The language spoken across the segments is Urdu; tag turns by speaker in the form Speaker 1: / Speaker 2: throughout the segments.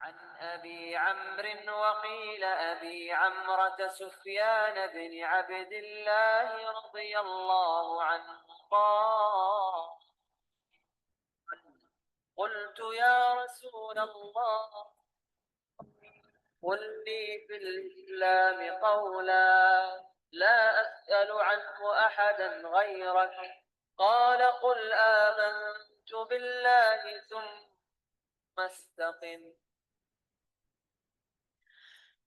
Speaker 1: عن أبي عمرو وقيل أبي عمرة سفيان بن عبد الله رضي الله عنه قال قلت يا رسول الله قل لي في الإسلام قولا لا أسأل عنه أحدا غيرك قال قل آمنت بالله ثم استقم۔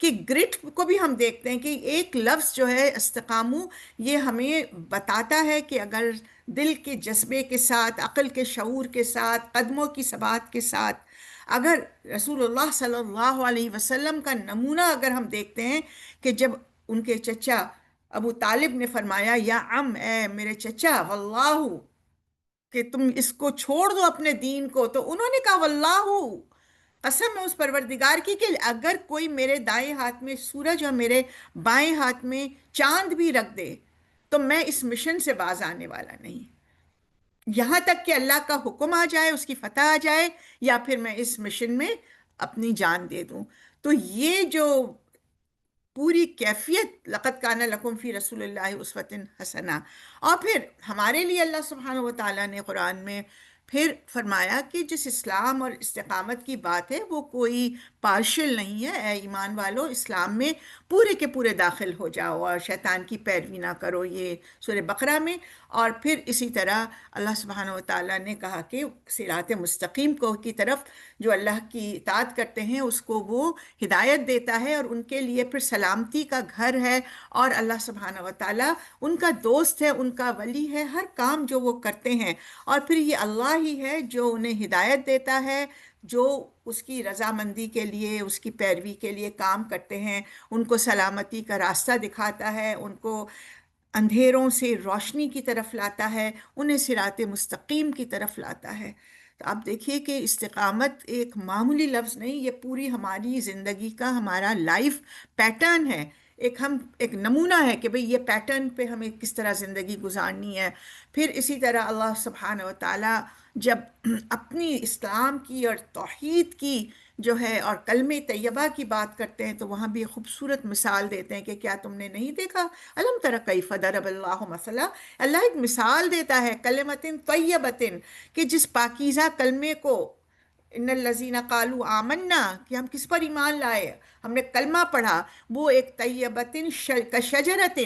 Speaker 2: کہ گرٹ کو بھی ہم دیکھتے ہیں کہ ایک لفظ جو ہے استقامو، یہ ہمیں بتاتا ہے کہ اگر دل کے جذبے کے ساتھ، عقل کے شعور کے ساتھ، قدموں کی ثبات کے ساتھ، اگر رسول اللہ صلی اللہ علیہ وسلم کا نمونہ اگر ہم دیکھتے ہیں کہ جب ان کے چچا ابو طالب نے فرمایا یا عم، اے میرے چچا، واللہ، کہ تم اس کو چھوڑ دو اپنے دین کو، تو انہوں نے کہا واللہ، قسم ہے اس پروردگار کی کہ اگر کوئی میرے دائیں ہاتھ میں سورج اور میرے بائیں ہاتھ میں چاند بھی رکھ دے تو میں اس مشن سے باز آنے والا نہیں، یہاں تک کہ اللہ کا حکم آ جائے، اس کی فتح آ جائے، یا پھر میں اس مشن میں اپنی جان دے دوں۔ تو یہ جو پوری کیفیت لقد کان لکم فی رسول اللہ اسوۃ حسنہ، اور پھر ہمارے لیے اللہ سبحانہ و تعالیٰ نے قرآن میں پھر فرمایا کہ جس اسلام اور استقامت کی بات ہے وہ کوئی پارشل نہیں ہے، اے ایمان والو اسلام میں پورے کے پورے داخل ہو جاؤ اور شیطان کی پیروی نہ کرو، یہ سورہ بقرہ میں۔ اور پھر اسی طرح اللہ سبحانہ و تعالیٰ نے کہا کہ صراط مستقیم کو کی طرف جو اللہ کی اطاعت کرتے ہیں اس کو وہ ہدایت دیتا ہے، اور ان کے لیے پھر سلامتی کا گھر ہے، اور اللہ سبحانہ و تعالیٰ ان کا دوست ہے، ان کا ولی ہے، ہر کام جو وہ کرتے ہیں۔ اور پھر یہ اللہ ہی ہے جو انہیں ہدایت دیتا ہے، جو اس کی رضامندی کے لیے، اس کی پیروی کے لیے کام کرتے ہیں، ان کو سلامتی کا راستہ دکھاتا ہے، ان کو اندھیروں سے روشنی کی طرف لاتا ہے، انہیں صراط مستقیم کی طرف لاتا ہے۔ تو آپ دیکھیے کہ استقامت ایک معمولی لفظ نہیں، یہ پوری ہماری زندگی کا ہمارا لائف پیٹرن ہے، ایک نمونہ ہے کہ بھئی یہ پیٹرن پہ ہمیں کس طرح زندگی گزارنی ہے۔ پھر اسی طرح اللہ سبحانہ و تعالیٰ جب اپنی اسلام کی اور توحید کی جو ہے اور کلمہ طیبہ کی بات کرتے ہیں تو وہاں بھی خوبصورت مثال دیتے ہیں کہ کیا تم نے نہیں دیکھا، الم تر کیف ضرب اللہ مثلا، اللہ ایک مثال دیتا ہے کلمۃ طیبۃ، کہ جس پاکیزہ کلمے کو، ان الذین قالوا آمنا، کہ ہم کس پر ایمان لائے، ہم نے کلمہ پڑھا، وہ ایک طیبۃ کشجرۃ،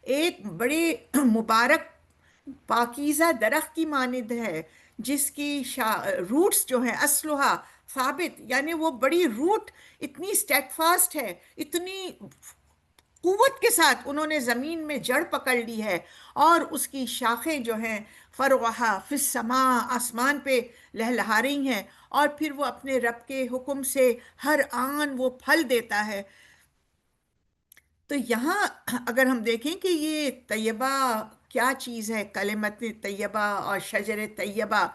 Speaker 2: ایک بڑے مبارک پاکیزہ درخت کی مانند ہے، جس کی روٹس جو ہیں اسلحہ ثابت، یعنی وہ بڑی روٹ اتنی اسٹیٹ فاسٹ ہے، اتنی قوت کے ساتھ انہوں نے زمین میں جڑ پکڑ لی ہے، اور اس کی شاخیں جو ہیں فروحہ فی السماء، آسمان پہ لہلہا رہی ہیں، اور پھر وہ اپنے رب کے حکم سے ہر آن وہ پھل دیتا ہے۔ تو یہاں اگر ہم دیکھیں کہ یہ طیبہ کیا چیز ہے، کلمت طیبہ اور شجر طیبہ،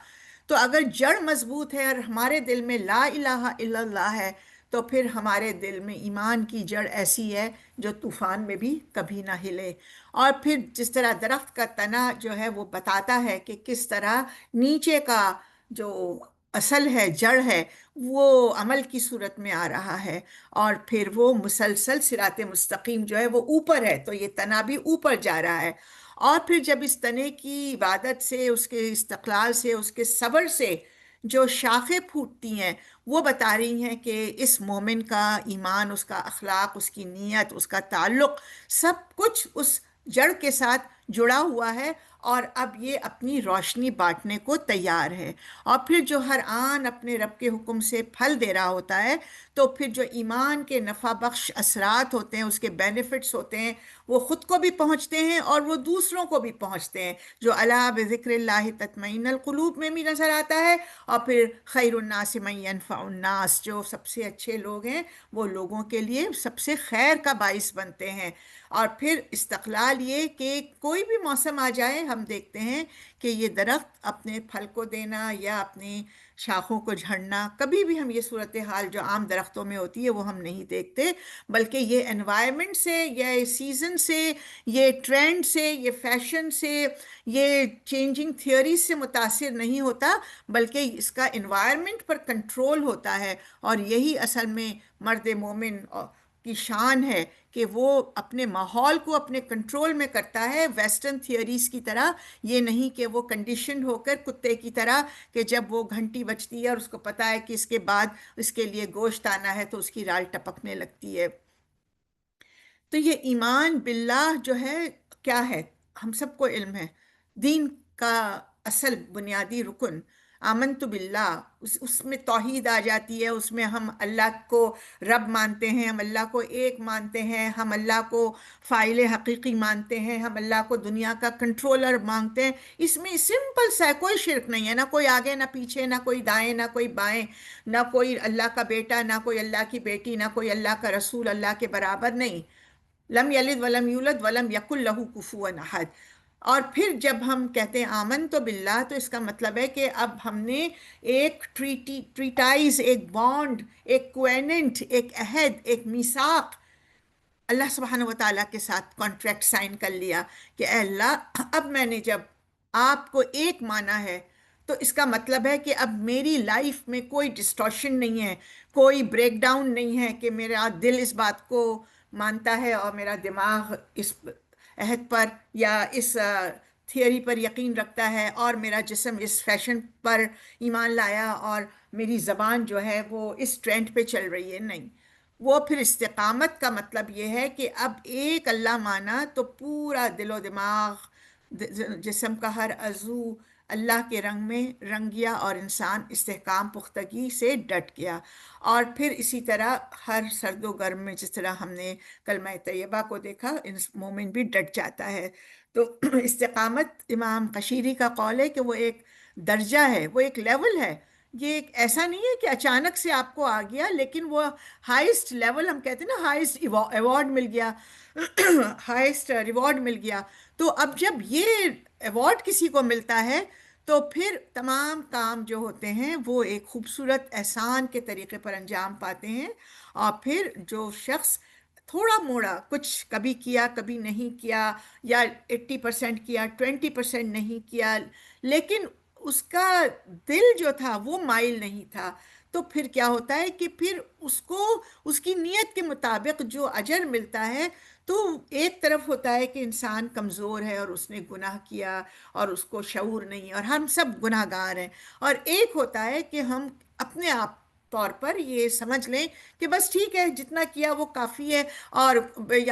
Speaker 2: تو اگر جڑ مضبوط ہے اور ہمارے دل میں لا الہ الا اللہ ہے تو پھر ہمارے دل میں ایمان کی جڑ ایسی ہے جو طوفان میں بھی کبھی نہ ہلے۔ اور پھر جس طرح درخت کا تنا جو ہے وہ بتاتا ہے کہ کس طرح نیچے کا جو اصل ہے، جڑ ہے، وہ عمل کی صورت میں آ رہا ہے، اور پھر وہ مسلسل صراط مستقیم جو ہے وہ اوپر ہے، تو یہ تنا بھی اوپر جا رہا ہے۔ اور پھر جب اس تنے کی عبادت سے، اس کے استقلال سے، اس کے صبر سے جو شاخیں پھوٹتی ہیں وہ بتا رہی ہیں کہ اس مومن کا ایمان، اس کا اخلاق، اس کی نیت، اس کا تعلق، سب کچھ اس جڑ کے ساتھ جڑا ہوا ہے، اور اب یہ اپنی روشنی بانٹنے کو تیار ہے۔ اور پھر جو ہر آن اپنے رب کے حکم سے پھل دے رہا ہوتا ہے، تو پھر جو ایمان کے نفع بخش اثرات ہوتے ہیں، اس کے بینیفٹس ہوتے ہیں، وہ خود کو بھی پہنچتے ہیں اور وہ دوسروں کو بھی پہنچتے ہیں، جو الا بذکر اللہ تطمئن القلوب میں بھی نظر آتا ہے۔ اور پھر خیر الناس من ینفع الناس، جو سب سے اچھے لوگ ہیں وہ لوگوں کے لیے سب سے خیر کا باعث بنتے ہیں۔ اور پھر استقلال یہ کہ کوئی بھی موسم آ جائے، ہم دیکھتے ہیں کہ یہ درخت اپنے پھل کو دینا یا اپنی شاخوں کو جھڑنا، کبھی بھی ہم یہ صورتحال جو عام درختوں میں ہوتی ہے وہ ہم نہیں دیکھتے، بلکہ یہ انوائرمنٹ سے، یہ سیزن سے، یہ ٹرینڈ سے، یہ فیشن سے، یہ چینجنگ تھیوری سے متاثر نہیں ہوتا، بلکہ اس کا انوائرمنٹ پر کنٹرول ہوتا ہے۔ اور یہی اصل میں مرد مومن کی شان ہے کہ وہ اپنے ماحول کو اپنے کنٹرول میں کرتا ہے، ویسٹرن تھیوریز کی طرح یہ نہیں کہ وہ کنڈیشنڈ ہو کر کتے کی طرح، کہ جب وہ گھنٹی بجتی ہے اور اس کو پتا ہے کہ اس کے بعد اس کے لیے گوشت آنا ہے تو اس کی رال ٹپکنے لگتی ہے۔ تو یہ ایمان باللہ جو ہے کیا ہے، ہم سب کو علم ہے، دین کا اصل بنیادی رکن آمنت باللہ، اس میں توحید آ جاتی ہے، اس میں ہم اللہ کو رب مانتے ہیں، ہم اللہ کو ایک مانتے ہیں، ہم اللہ کو فاعل حقیقی مانتے ہیں، ہم اللہ کو دنیا کا کنٹرولر مانتے ہیں۔ اس میں سمپل سا ہے، کوئی شرک نہیں ہے، نہ کوئی آگے نہ پیچھے، نہ کوئی دائیں نہ کوئی بائیں، نہ کوئی اللہ کا بیٹا نہ کوئی اللہ کی بیٹی، نہ کوئی اللہ کا رسول اللہ کے برابر نہیں، لم یلد ولم یولد ولم یکن لہ کفوا احد۔ اور پھر جب ہم کہتے ہیں آمن تو باللہ، تو اس کا مطلب ہے کہ اب ہم نے ایک ٹریٹائز، ایک بانڈ، ایک کویننٹ، ایک عہد، ایک میثاق اللہ سبحانہ و تعالیٰ کے ساتھ کانٹریکٹ سائن کر لیا کہ اے اللہ، اب میں نے جب آپ کو ایک مانا ہے تو اس کا مطلب ہے کہ اب میری لائف میں کوئی ڈسٹورشن نہیں ہے، کوئی بریک ڈاؤن نہیں ہے کہ میرا دل اس بات کو مانتا ہے اور میرا دماغ اس عہد پر یا اس تھیوری پر یقین رکھتا ہے، اور میرا جسم اس فیشن پر ایمان لایا، اور میری زبان جو ہے وہ اس ٹرینڈ پہ چل رہی ہے۔ نہیں، وہ پھر استقامت کا مطلب یہ ہے کہ اب ایک اللہ مانا تو پورا دل و دماغ، جسم کا ہر عضو اللہ کے رنگ میں رنگ گیا، اور انسان استحکام پختگی سے ڈٹ گیا۔ اور پھر اسی طرح ہر سرد و گرم میں جس طرح ہم نے کلمہ طیبہ کو دیکھا، مومن بھی ڈٹ جاتا ہے۔ تو استقامت، امام قشیری کا قول ہے کہ وہ ایک درجہ ہے، وہ ایک لیول ہے، یہ ایک ایسا نہیں ہے کہ اچانک سے آپ کو آ گیا، لیکن وہ ہائیسٹ لیول، ہم کہتے ہیں نا ہائیسٹ ایوارڈ مل گیا، ہائیسٹ ریوارڈ مل گیا۔ تو اب جب یہ ایوارڈ کسی کو ملتا ہے تو پھر تمام کام جو ہوتے ہیں وہ ایک خوبصورت احسان کے طریقے پر انجام پاتے ہیں۔ اور پھر جو شخص تھوڑا موڑا کچھ کبھی کیا کبھی نہیں کیا، یا 80% کیا 20% نہیں کیا، لیکن اس کا دل جو تھا وہ مائل نہیں تھا، تو پھر کیا ہوتا ہے کہ پھر اس کو اس کی نیت کے مطابق جو اجر ملتا ہے، تو ایک طرف ہوتا ہے کہ انسان کمزور ہے اور اس نے گناہ کیا اور اس کو شعور نہیں، اور ہم سب گناہ گار ہیں، اور ایک ہوتا ہے کہ ہم اپنے آپ طور پر یہ سمجھ لیں کہ بس ٹھیک ہے، جتنا کیا وہ کافی ہے، اور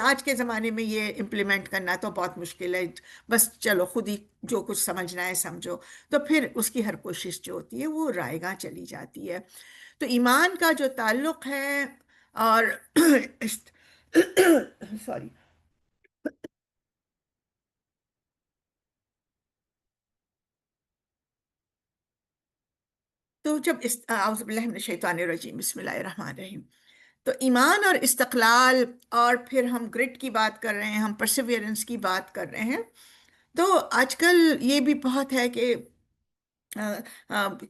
Speaker 2: آج کے زمانے میں یہ امپلیمنٹ کرنا تو بہت مشکل ہے، بس چلو خود ہی جو کچھ سمجھنا ہے سمجھو، تو پھر اس کی ہر کوشش جو ہوتی ہے وہ رائے گاں چلی جاتی ہے۔ تو ایمان کا جو تعلق ہے اور سوری، تو جب اعوذ باللہ من الشیطان الرجیم، بسم اللہ الرحمن الرحیم، تو ایمان اور استقلال، اور پھر ہم گرٹ کی بات کر رہے ہیں، ہم پرسیویرنس کی بات کر رہے ہیں، تو آج کل یہ بھی بہت ہے کہ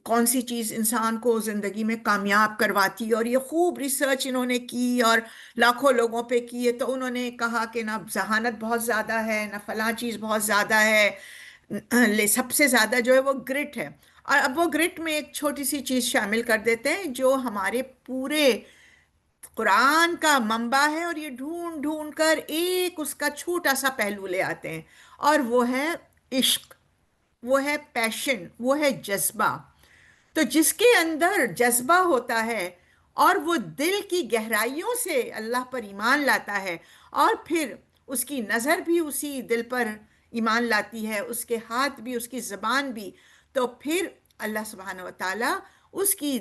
Speaker 2: کون سی چیز انسان کو زندگی میں کامیاب کرواتی ہے، اور یہ خوب ریسرچ انہوں نے کی اور لاکھوں لوگوں پہ کی ہے، تو انہوں نے کہا کہ نہ ذہانت بہت زیادہ ہے، نہ فلاں چیز بہت زیادہ ہے، سب سے زیادہ جو ہے وہ گرٹ ہے۔ اور اب وہ گرٹ میں ایک چھوٹی سی چیز شامل کر دیتے ہیں جو ہمارے پورے قرآن کا منبع ہے، اور یہ ڈھونڈ ڈھونڈ کر ایک اس کا چھوٹا سا پہلو لے آتے ہیں، اور وہ ہے عشق، وہ ہے پیشن، وہ ہے جذبہ۔ تو جس کے اندر جذبہ ہوتا ہے اور وہ دل کی گہرائیوں سے اللہ پر ایمان لاتا ہے، اور پھر اس کی نظر بھی اسی دل پر ایمان لاتی ہے، اس کے ہاتھ بھی، اس کی زبان بھی، تو پھر اللہ سبحانہ و تعالیٰ اس کی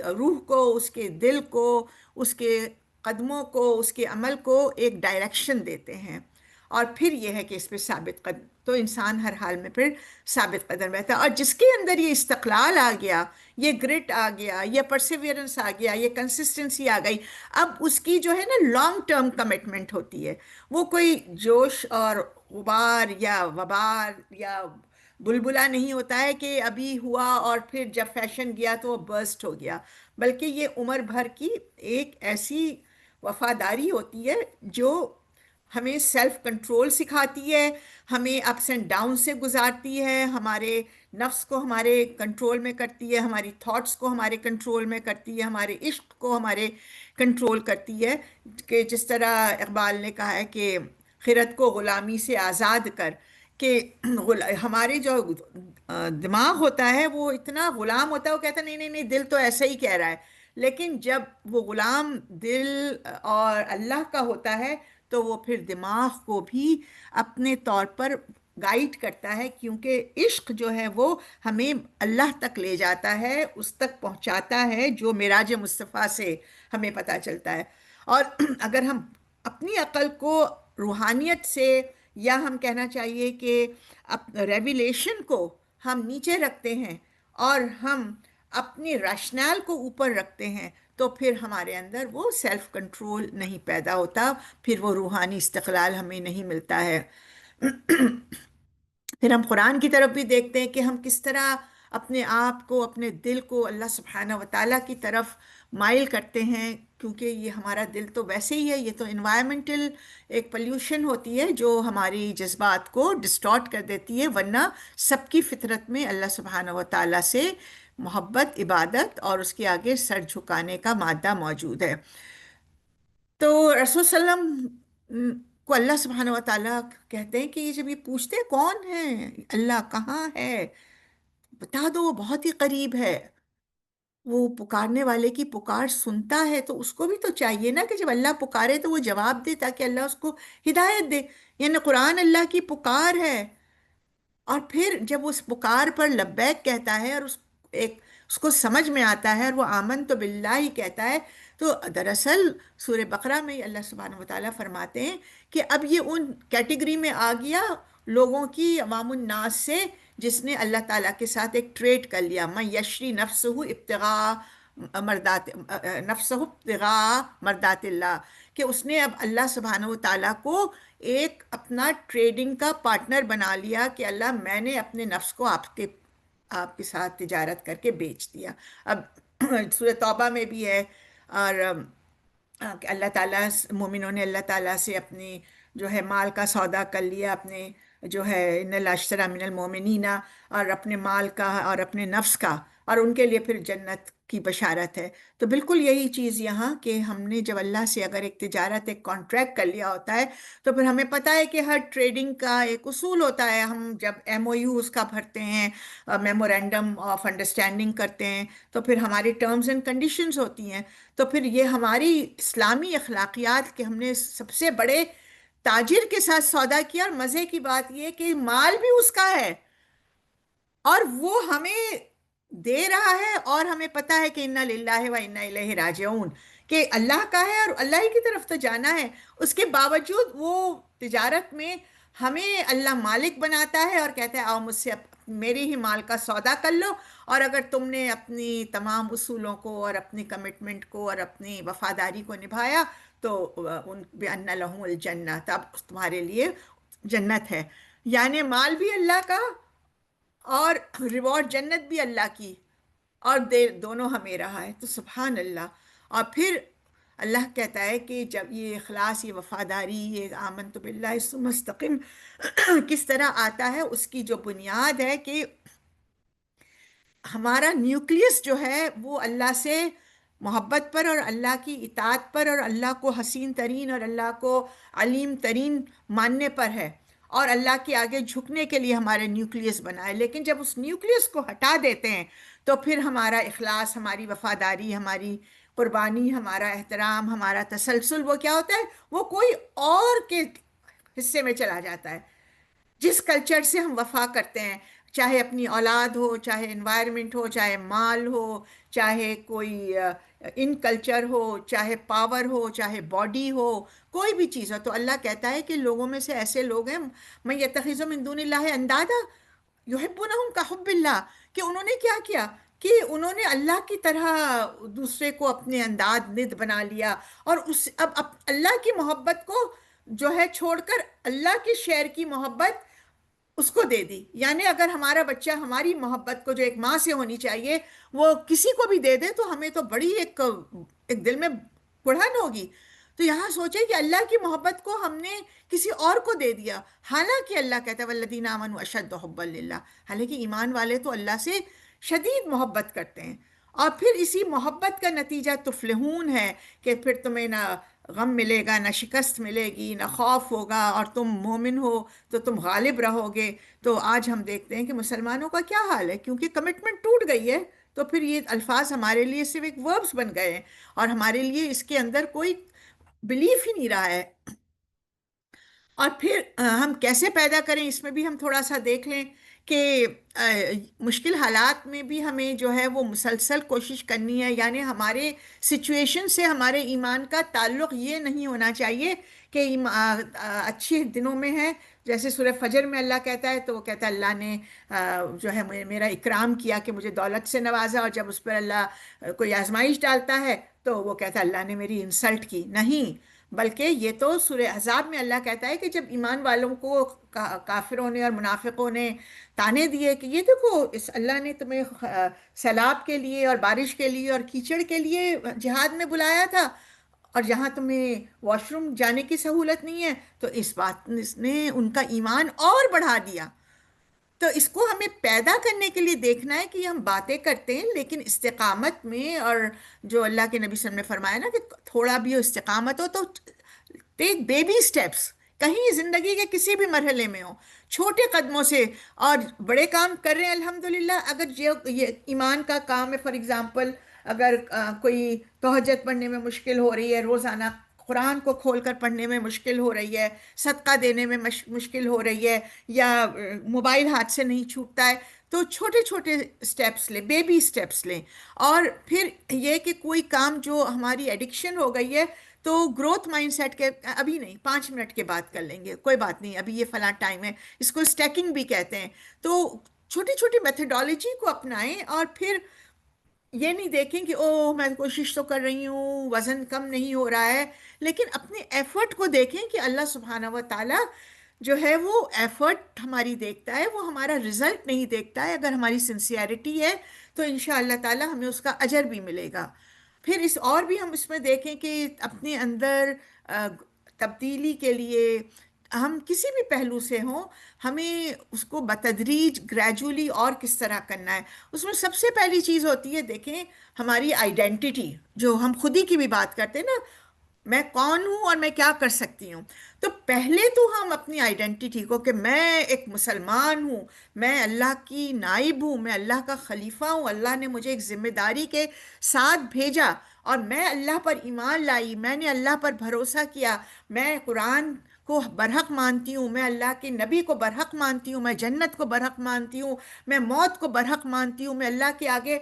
Speaker 2: روح کو، اس کے دل کو، اس کے قدموں کو، اس کے عمل کو ایک ڈائریکشن دیتے ہیں، اور پھر یہ ہے کہ اس پہ ثابت قدم، تو انسان ہر حال میں پھر ثابت قدم رہتا ہے۔ اور جس کے اندر یہ استقلال آ گیا، یہ گرٹ آ گیا، یہ پرسیویرنس آ گیا، یہ کنسسٹنسی آ گئی، اب اس کی جو ہے نا لانگ ٹرم کمٹمنٹ ہوتی ہے، وہ کوئی جوش اور غبار یا وبار یا بلبلا نہیں ہوتا ہے کہ ابھی ہوا اور پھر جب فیشن گیا تو وہ برسٹ ہو گیا، بلکہ یہ عمر بھر کی ایک ایسی وفاداری ہوتی ہے جو ہمیں سیلف کنٹرول سکھاتی ہے، ہمیں اپس اینڈ ڈاؤن سے گزارتی ہے، ہمارے نفس کو ہمارے کنٹرول میں کرتی ہے، ہماری تھاٹس کو ہمارے کنٹرول میں کرتی ہے، ہمارے عشق کو ہمارے کنٹرول کرتی ہے، کہ جس طرح اقبال نے کہا ہے کہ خرد کو غلامی سے آزاد کر، کہ ہمارے جو دماغ ہوتا ہے وہ اتنا غلام ہوتا ہے، وہ کہتا ہے نہیں نہیں نہیں، دل تو ایسا ہی کہہ رہا ہے، لیکن جب وہ غلام دل اور اللہ کا ہوتا ہے تو وہ پھر دماغ کو بھی اپنے طور پر گائیڈ کرتا ہے، کیونکہ عشق جو ہے وہ ہمیں اللہ تک لے جاتا ہے، اس تک پہنچاتا ہے جو معراج مصطفیٰ سے ہمیں پتہ چلتا ہے۔ اور اگر ہم اپنی عقل کو روحانیت سے، یا ہم کہنا چاہیے کہ ریویلیشن کو ہم نیچے رکھتے ہیں اور ہم اپنی ریشنال کو اوپر رکھتے ہیں، تو پھر ہمارے اندر وہ سیلف کنٹرول نہیں پیدا ہوتا، پھر وہ روحانی استقلال ہمیں نہیں ملتا ہے۔ پھر ہم قرآن کی طرف بھی دیکھتے ہیں کہ ہم کس طرح اپنے آپ کو، اپنے دل کو اللہ سبحانہ و تعالیٰ کی طرف مائل کرتے ہیں، کیونکہ یہ ہمارا دل تو ویسے ہی ہے، یہ تو انوائرمنٹل ایک پلیوشن ہوتی ہے جو ہماری جذبات کو ڈسٹارٹ کر دیتی ہے، ورنہ سب کی فطرت میں اللہ سبحانہ و تعالیٰ سے محبت، عبادت اور اس کے آگے سر جھکانے کا مادہ موجود ہے۔ تو رسول صلی اللہ علیہ وسلم کو اللہ سبحانہ و تعالیٰ کہتے ہیں کہ یہ جب یہ پوچھتے ہیں کون ہے اللہ، کہاں ہے، بتا دو وہ بہت ہی قریب ہے، وہ پکارنے والے کی پکار سنتا ہے، تو اس کو بھی تو چاہیے نا کہ جب اللہ پکارے تو وہ جواب دے، تاکہ اللہ اس کو ہدایت دے۔ یعنی قرآن اللہ کی پکار ہے، اور پھر جب اس پکار پر لبیک کہتا ہے اور اس کو سمجھ میں آتا ہے اور وہ آمن تو باللہ کہتا ہے، تو دراصل سورہ بقرہ میں اللہ سبحانہ وتعالیٰ فرماتے ہیں کہ اب یہ ان کیٹیگری میں آ گیا لوگوں کی، عوام الناس سے، جس نے اللہ تعالیٰ کے ساتھ ایک ٹریڈ کر لیا، من یشری نفسہ ابتغاء مرضات اللہ، کہ اس نے اب اللہ سبحانہ و تعالیٰ کو ایک اپنا ٹریڈنگ کا پارٹنر بنا لیا، کہ اللہ میں نے اپنے نفس کو آپ کے ساتھ تجارت کر کے بیچ دیا۔ اب سورہ توبہ میں بھی ہے، اور کہ اللہ تعالیٰ، مومنوں نے اللہ تعالیٰ سے اپنی جو ہے مال کا سودا کر لیا، اپنے جو ہے ان اللہ اشتری من المؤمنین، اور اپنے مال کا اور اپنے نفس کا، اور ان کے لیے پھر جنت کی بشارت ہے۔ تو بالکل یہی چیز یہاں، کہ ہم نے جب اللہ سے اگر ایک تجارت، ایک کانٹریکٹ کر لیا ہوتا ہے، تو پھر ہمیں پتہ ہے کہ ہر ٹریڈنگ کا ایک اصول ہوتا ہے۔ ہم جب ایم او یو اس کا بھرتے ہیں، میمورینڈم آف انڈرسٹینڈنگ کرتے ہیں، تو پھر ہماری ٹرمز اینڈ کنڈیشنز ہوتی ہیں۔ تو پھر یہ ہماری اسلامی اخلاقیات کہ ہم نے سب سے بڑے تاجر کے ساتھ سودا کیا، اور مزے کی بات یہ کہ مال بھی اس کا ہے اور وہ ہمیں دے رہا ہے، اور ہمیں پتہ ہے کہ انا للہ و انا الیہ راجعون، کہ اللہ کا ہے اور اللہ ہی کی طرف تو جانا ہے۔ اس کے باوجود وہ تجارت میں ہمیں اللہ مالک بناتا ہے اور کہتا ہے آؤ مجھ سے میرے ہی مال کا سودا کر لو، اور اگر تم نے اپنی تمام اصولوں کو اور اپنی کمٹمنٹ کو اور اپنی وفاداری کو نبھایا، تو ان بِأَنَّ لَهُمُ الْجَنَّةَ، تب تمہارے لیے جنت ہے۔ یعنی مال بھی اللہ کا اور ریوارڈ جنت بھی اللہ کی، اور دونوں ہمیں رہا ہے۔ تو سبحان اللہ۔ اور پھر اللہ کہتا ہے کہ جب یہ اخلاص، یہ وفاداری، یہ آمنت باللہ ثم استقم کس طرح آتا ہے، اس کی جو بنیاد ہے کہ ہمارا نیوکلیس جو ہے وہ اللہ سے محبت پر اور اللہ کی اطاعت پر اور اللہ کو حسین ترین اور اللہ کو علیم ترین ماننے پر ہے، اور اللہ کے آگے جھکنے کے لیے ہمارے نیوکلیس بنائے۔ لیکن جب اس نیوکلیس کو ہٹا دیتے ہیں، تو پھر ہمارا اخلاص، ہماری وفاداری، ہماری قربانی، ہمارا احترام، ہمارا تسلسل، وہ کیا ہوتا ہے؟ وہ کوئی اور کے حصے میں چلا جاتا ہے۔ جس کلچر سے ہم وفا کرتے ہیں، چاہے اپنی اولاد ہو، چاہے انوائرمنٹ ہو، چاہے مال ہو، چاہے کوئی ان کلچر ہو، چاہے پاور ہو، چاہے باڈی ہو، کوئی بھی چیز ہو، تو اللہ کہتا ہے کہ لوگوں میں سے ایسے لوگ ہیں من یتخذ من دون اللہ اندادا یحبونہم کحب اللہ، کہ انہوں نے کیا کیا کہ انہوں نے اللہ کی طرح دوسرے کو اپنے انداد ند بنا لیا، اور اب اللہ کی محبت کو جو ہے چھوڑ کر اللہ کے شعر کی محبت اس کو دے دی۔ یعنی اگر ہمارا بچہ ہماری محبت کو جو ایک ماں سے ہونی چاہیے وہ کسی کو بھی دے دے، تو ہمیں تو بڑی ایک دل میں کڑھن ہوگی۔ تو یہاں سوچیں کہ اللہ کی محبت کو ہم نے کسی اور کو دے دیا، حالانکہ اللہ کہتا ہے والذین آمنوا اشد حبا للہ، حالانکہ ایمان والے تو اللہ سے شدید محبت کرتے ہیں۔ اور پھر اسی محبت کا نتیجہ تفلحون ہے، کہ پھر تمہیں نہ غم ملے گا، نہ شکست ملے گی، نہ خوف ہوگا، اور تم مومن ہو تو تم غالب رہو گے۔ تو آج ہم دیکھتے ہیں کہ مسلمانوں کا کیا حال ہے، کیونکہ کمٹمنٹ ٹوٹ گئی ہے، تو پھر یہ الفاظ ہمارے لیے صرف ایک وربس بن گئے ہیں، اور ہمارے لیے اس کے اندر کوئی بلیف ہی نہیں رہا ہے۔ اور پھر ہم کیسے پیدا کریں، اس میں بھی ہم تھوڑا سا دیکھ لیں کہ آ، مشکل حالات میں بھی ہمیں جو ہے وہ مسلسل کوشش کرنی ہے، یعنی ہمارے سچویشن سے ہمارے ایمان کا تعلق یہ نہیں ہونا چاہیے کہ اچھی دنوں میں ہے، جیسے سورہ فجر میں اللہ کہتا ہے تو وہ کہتا ہے اللہ نے جو ہے میرا اکرام کیا کہ مجھے دولت سے نوازا، اور جب اس پر اللہ کوئی آزمائش ڈالتا ہے تو وہ کہتا ہے اللہ نے میری انسلٹ کی. نہیں، بلکہ یہ تو سورہ احزاب میں اللہ کہتا ہے کہ جب ایمان والوں کو کافروں نے اور منافقوں نے تانے دیے کہ یہ دیکھو اس اللہ نے تمہیں سیلاب کے لیے اور بارش کے لیے اور کیچڑ کے لیے جہاد میں بلایا تھا، اور جہاں تمہیں واش روم جانے کی سہولت نہیں ہے، تو اس بات نے ان کا ایمان اور بڑھا دیا. تو اس کو ہمیں پیدا کرنے کے لیے دیکھنا ہے کہ ہم باتیں کرتے ہیں لیکن استقامت میں، اور جو اللہ کے نبی صلی اللہ علیہ وسلم نے فرمایا نا کہ تھوڑا بھی استقامت ہو تو ٹیک بیبی سٹیپس، کہیں زندگی کے کسی بھی مرحلے میں ہو، چھوٹے قدموں سے، اور بڑے کام کر رہے ہیں الحمدللہ. اگر یہ ایمان کا کام ہے، فار ایگزامپل اگر کوئی تہجد پڑھنے میں مشکل ہو رہی ہے، روزانہ قرآن کو کھول کر پڑھنے میں مشکل ہو رہی ہے، صدقہ دینے میں مشکل ہو رہی ہے، یا موبائل ہاتھ سے نہیں چھوٹتا ہے، تو چھوٹے چھوٹے سٹیپس لیں، بیبی سٹیپس لیں. اور پھر یہ کہ کوئی کام جو ہماری ایڈکشن ہو گئی ہے تو گروتھ مائنڈ سیٹ کے ابھی نہیں، 5 منٹ کے بعد کر لیں گے، کوئی بات نہیں، ابھی یہ فلاں ٹائم ہے. اس کو اسٹیکنگ بھی کہتے ہیں. تو چھوٹی چھوٹی میتھڈالوجی کو اپنائیں، اور پھر یہ نہیں دیکھیں کہ او میں کوشش تو کر رہی ہوں وزن کم نہیں ہو رہا ہے، لیکن اپنے ایفرٹ کو دیکھیں کہ اللہ سبحانہ و تعالیٰ جو ہے وہ ایفرٹ ہماری دیکھتا ہے، وہ ہمارا رزلٹ نہیں دیکھتا ہے. اگر ہماری سنسیئرٹی ہے تو انشاءاللہ تعالی ہمیں اس کا اجر بھی ملے گا. پھر اور بھی ہم اس میں دیکھیں کہ اپنے اندر تبدیلی کے لیے ہم کسی بھی پہلو سے ہوں، ہمیں اس کو بتدریج گریجولی اور کس طرح کرنا ہے. اس میں سب سے پہلی چیز ہوتی ہے، دیکھیں ہماری آئیڈینٹیٹی، جو ہم خودی کی بھی بات کرتے ہیں نا، میں کون ہوں اور میں کیا کر سکتی ہوں. تو پہلے تو ہم اپنی آئیڈینٹیٹی کو کہ میں ایک مسلمان ہوں، میں اللہ کی نائب ہوں، میں اللہ کا خلیفہ ہوں، اللہ نے مجھے ایک ذمہ داری کے ساتھ بھیجا اور میں اللہ پر ایمان لائی، میں نے اللہ پر بھروسہ کیا، میں قرآن کو برحق مانتی ہوں، میں اللہ کے نبی کو برحق مانتی ہوں، میں جنت کو برحق مانتی ہوں، میں موت کو برحق مانتی ہوں، میں اللہ کے آگے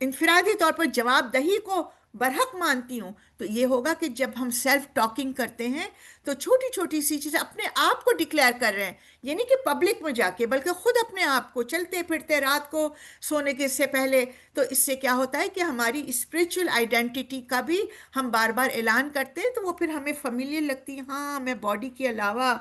Speaker 2: انفرادی طور پر جواب دہی کو برحق مانتی ہوں. تو یہ ہوگا کہ جب ہم سیلف ٹاکنگ کرتے ہیں تو چھوٹی چھوٹی سی چیزیں اپنے آپ کو ڈکلیئر کر رہے ہیں، یہ نہیں کہ پبلک میں جا کے، بلکہ خود اپنے آپ کو چلتے پھرتے رات کو سونے کے سے پہلے. تو اس سے کیا ہوتا ہے کہ ہماری اسپریچول آئیڈینٹی کا بھی ہم بار بار اعلان کرتے ہیں، تو وہ پھر ہمیں فیملیئر لگتی ہے. ہاں، میں باڈی کے علاوہ،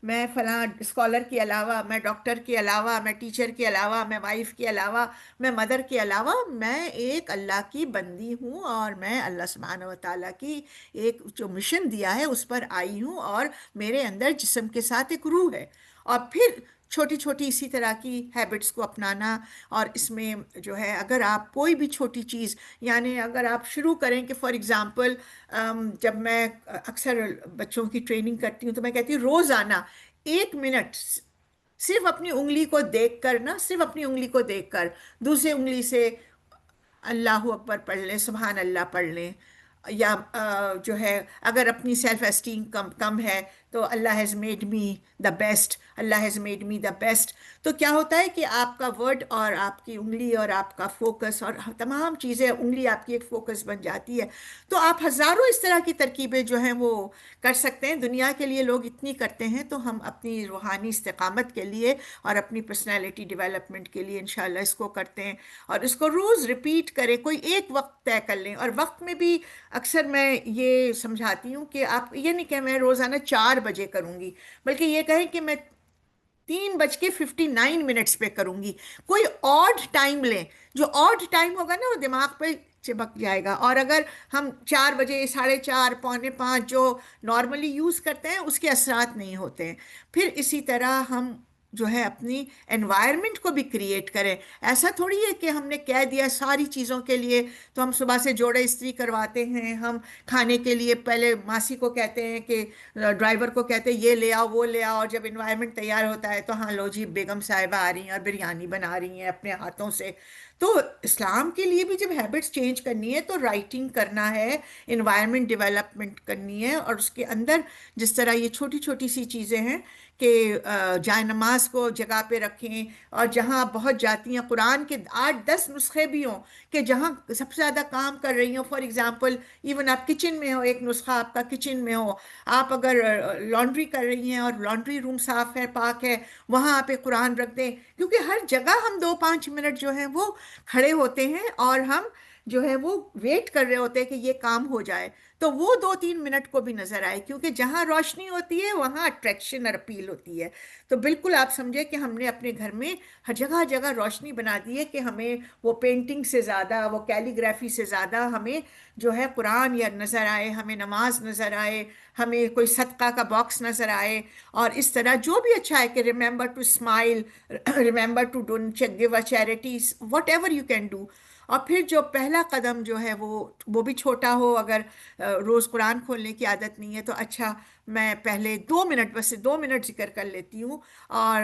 Speaker 2: میں فلاں اسکالر کے علاوہ، میں ڈاکٹر کے علاوہ، میں ٹیچر کے علاوہ، میں وائف کے علاوہ، میں مدر کے علاوہ، میں ایک اللہ کی بندی ہوں، اور میں اللہ سبحانہ و تعالیٰ کی ایک جو مشن دیا ہے اس پر آئی ہوں، اور میرے اندر جسم کے ساتھ ایک روح ہے. اور پھر چھوٹی چھوٹی اسی طرح کی ہیبٹس کو اپنانا. اور اس میں جو ہے اگر آپ کوئی بھی چھوٹی چیز، یعنی اگر آپ شروع کریں کہ فار ایگزامپل جب میں اکثر بچوں کی ٹریننگ کرتی ہوں تو میں کہتی ہوں روزانہ 1 منٹ صرف اپنی انگلی کو دیکھ کر، نا صرف اپنی انگلی کو دیکھ کر دوسری انگلی سے اللہ اکبر پڑھ لیں، سبحان اللہ پڑھ لیں. یا جو ہے اگر اپنی سیلف اسٹیم کم کم ہے تو اللہ has made me the best, اللہ has made me the best. تو کیا ہوتا ہے کہ آپ کا ورڈ اور آپ کی انگلی اور آپ کا فوکس اور تمام چیزیں، انگلی آپ کی ایک فوکس بن جاتی ہے. تو آپ ہزاروں اس طرح کی ترکیبیں جو ہیں وہ کر سکتے ہیں. دنیا کے لیے لوگ اتنی کرتے ہیں، تو ہم اپنی روحانی استقامت کے لیے اور اپنی پرسنالٹی ڈیولپمنٹ کے لیے انشاءاللہ اس کو کرتے ہیں. اور اس کو روز ریپیٹ کریں، کوئی ایک وقت طے کر لیں. اور وقت میں بھی اکثر میں یہ سمجھاتی ہوں کہ آپ یہ نہیں کہ میں روزانہ 4 بجے کروں گی، بلکہ یہ کہیں کہ میں 3:59 پہ کروں گی. کوئی آڈ ٹائم لیں، جو آڈ ٹائم ہوگا نا وہ دماغ پہ چپک جائے گا. اور اگر ہم 4 بجے، 4:30، 4:45 جو نارملی یوز کرتے ہیں اس کے اثرات نہیں ہوتے ہیں. پھر اسی طرح ہم جو ہے اپنی انوائرمنٹ کو بھی کریٹ کریں. ایسا تھوڑی ہے کہ ہم نے کہہ دیا ساری چیزوں کے لیے تو ہم صبح سے جوڑے استری کرواتے ہیں. ہم کھانے کے لیے پہلے ماسی کو کہتے ہیں کہ ڈرائیور کو کہتے ہیں یہ لے آؤ وہ لے آؤ, اور جب انوائرمنٹ تیار ہوتا ہے تو ہاں لو جی بیگم صاحبہ آ رہی ہیں اور بریانی بنا رہی ہیں اپنے ہاتھوں سے. تو اسلام کے لیے بھی جب ہیبٹس چینج کرنی ہے تو رائٹنگ کرنا ہے, انوائرمنٹ ڈیولپمنٹ کرنی ہے, اور اس کے اندر جس طرح یہ چھوٹی چھوٹی سی چیزیں ہیں کہ جائے نماز کو جگہ پہ رکھیں, اور جہاں بہت جاتی ہیں قرآن کے 8-10 نسخے بھی ہوں کہ جہاں سب سے زیادہ کام کر رہی ہوں, فار ایگزامپل ایون آپ کچن میں ہو, ایک نسخہ آپ کا کچن میں ہو, آپ اگر لانڈری کر رہی ہیں اور لانڈری روم صاف ہے پاک ہے وہاں آپ ایک قرآن رکھ دیں, کیونکہ ہر جگہ ہم 2-5 منٹ جو ہیں وہ کھڑے ہوتے ہیں اور ہم جو ہے وہ ویٹ کر رہے ہوتے ہیں کہ یہ کام ہو جائے, تو وہ 2-3 منٹ کو بھی نظر آئے, کیونکہ جہاں روشنی ہوتی ہے وہاں اٹریکشن اور اپیل ہوتی ہے. تو بالکل آپ سمجھے کہ ہم نے اپنے گھر میں ہر جگہ جگہ روشنی بنا دی ہے کہ ہمیں وہ پینٹنگ سے زیادہ, وہ کیلیگرافی سے زیادہ ہمیں جو ہے قرآن یا نظر آئے, ہمیں نماز نظر آئے, ہمیں کوئی صدقہ کا باکس نظر آئے, اور اس طرح جو بھی اچھا ہے کہ remember to smile, remember to give a charities, whatever you can do. اور پھر جو پہلا قدم جو ہے وہ بھی چھوٹا ہو, اگر روز قرآن کھولنے کی عادت نہیں ہے تو اچھا میں پہلے 2 منٹ, بس 2 منٹ ذکر کر لیتی ہوں, اور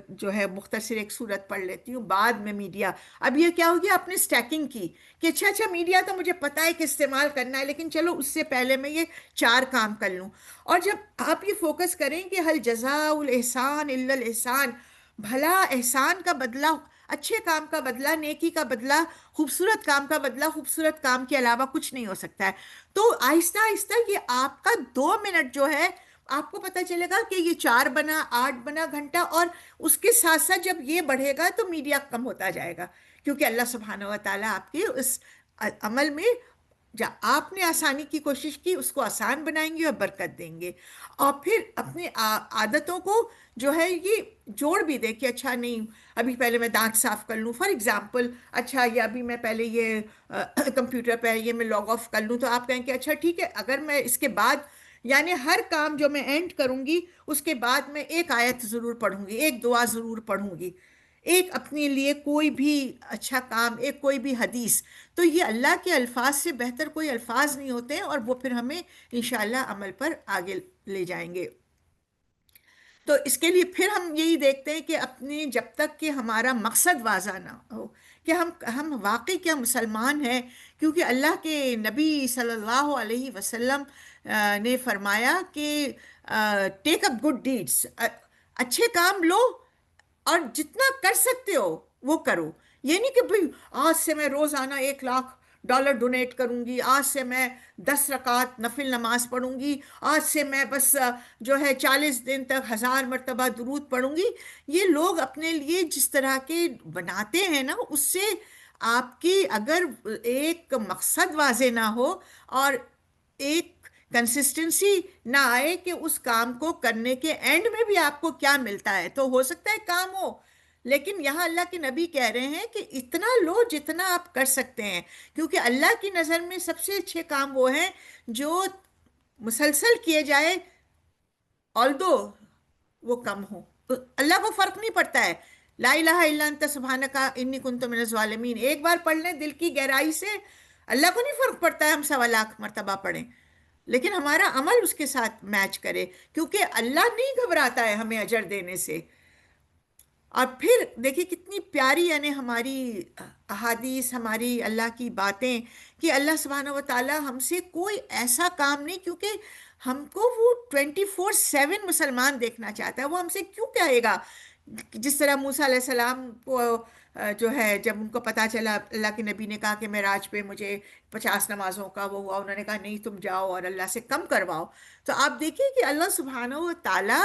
Speaker 2: جو ہے مختصر ایک سورت پڑھ لیتی ہوں, بعد میں میڈیا. اب یہ کیا ہوگی آپ نے اسٹیکنگ کی کہ اچھا میڈیا تو مجھے پتہ ہے کہ استعمال کرنا ہے, لیکن چلو اس سے پہلے میں یہ 4 کام کر لوں. اور جب آپ یہ فوکس کریں کہ حل جزاء الاحسان الا الاحسان, بھلا احسان کا بدلہ, اچھے کام کا بدلہ, نیکی کا بدلہ, خوبصورت کام کا بدلہ خوبصورت کام کے علاوہ کچھ نہیں ہو سکتا ہے. تو آہستہ آہستہ یہ آپ کا 2 منٹ جو ہے آپ کو پتہ چلے گا کہ یہ 4 بنا, 8 بنا گھنٹہ, اور اس کے ساتھ ساتھ جب یہ بڑھے گا تو میڈیا کم ہوتا جائے گا, کیونکہ اللہ سبحانہ و تعالیٰ آپ کے اس عمل میں آپ نے آسانی کی کوشش کی اس کو آسان بنائیں گے اور برکت دیں گے. اور پھر اپنے عادتوں کو جو ہے یہ جوڑ بھی دے کہ اچھا نہیں ابھی پہلے میں دانت صاف کر لوں فار ایگزامپل, اچھا یہ ابھی میں پہلے یہ کمپیوٹر پہ یہ میں لاگ آف کر لوں, تو آپ کہیں کہ اچھا ٹھیک ہے اگر میں اس کے بعد یعنی ہر کام جو میں اینڈ کروں گی اس کے بعد میں ایک آیت ضرور پڑھوں گی, ایک دعا ضرور پڑھوں گی, ایک اپنے لیے کوئی بھی اچھا کام, ایک کوئی بھی حدیث. تو یہ اللہ کے الفاظ سے بہتر کوئی الفاظ نہیں ہوتے ہیں, اور وہ پھر ہمیں انشاءاللہ عمل پر آگے لے جائیں گے. تو اس کے لیے پھر ہم یہی دیکھتے ہیں کہ اپنے جب تک کہ ہمارا مقصد واضح نہ ہو کہ ہم واقعی کیا مسلمان ہیں, کیونکہ اللہ کے نبی صلی اللہ علیہ وسلم نے فرمایا کہ ٹیک اپ گڈ ڈیڈس, اچھے کام لو اور جتنا کر سکتے ہو وہ کرو. یہ نہیں کہ بھئی آج سے میں روزانہ $1,00,000 ڈونیٹ کروں گی, آج سے میں 10 رکعت نفل نماز پڑھوں گی, آج سے میں بس جو ہے 40 دن تک 1000 مرتبہ درود پڑھوں گی. یہ لوگ اپنے لیے جس طرح کے بناتے ہیں نا, اس سے آپ کی اگر ایک مقصد واضح نہ ہو اور ایک کنسسٹنسی نہ آئے کہ اس کام کو کرنے کے اینڈ میں بھی آپ کو کیا ملتا ہے, تو ہو سکتا ہے کام ہو, لیکن یہاں اللہ کے نبی کہہ رہے ہیں کہ اتنا لو جتنا آپ کر سکتے ہیں, کیونکہ اللہ کی نظر میں سب سے اچھے کام وہ ہیں جو مسلسل کیے جائے although وہ کم ہو. اللہ کو فرق نہیں پڑتا ہے, لا الہ الا انت سبحانک انی کنت من الظالمین ایک بار پڑھ لیں دل کی گہرائی سے, اللہ کو نہیں فرق پڑتا ہے ہم 1.25 مرتبہ پڑھیں, لیکن ہمارا عمل اس کے ساتھ میچ کرے, کیونکہ اللہ نہیں گھبراتا ہے ہمیں اجر دینے سے. اور پھر دیکھیے کتنی پیاری یعنی ہماری احادیث, ہماری اللہ کی باتیں کہ اللہ سبحانہ و تعالی ہم سے کوئی ایسا کام نہیں, کیونکہ ہم کو وہ 24/7 مسلمان دیکھنا چاہتا ہے, وہ ہم سے کیوں کہے گا. جس طرح موسیٰ علیہ السلام کو جو ہے جب ان کو پتا چلا اللہ کے نبی نے کہا کہ معراج پہ مجھے 50 نمازوں کا وہ ہوا, انہوں نے کہا نہیں تم جاؤ اور اللہ سے کم کرواؤ. تو آپ دیکھیے کہ اللہ سبحانہ و تعالی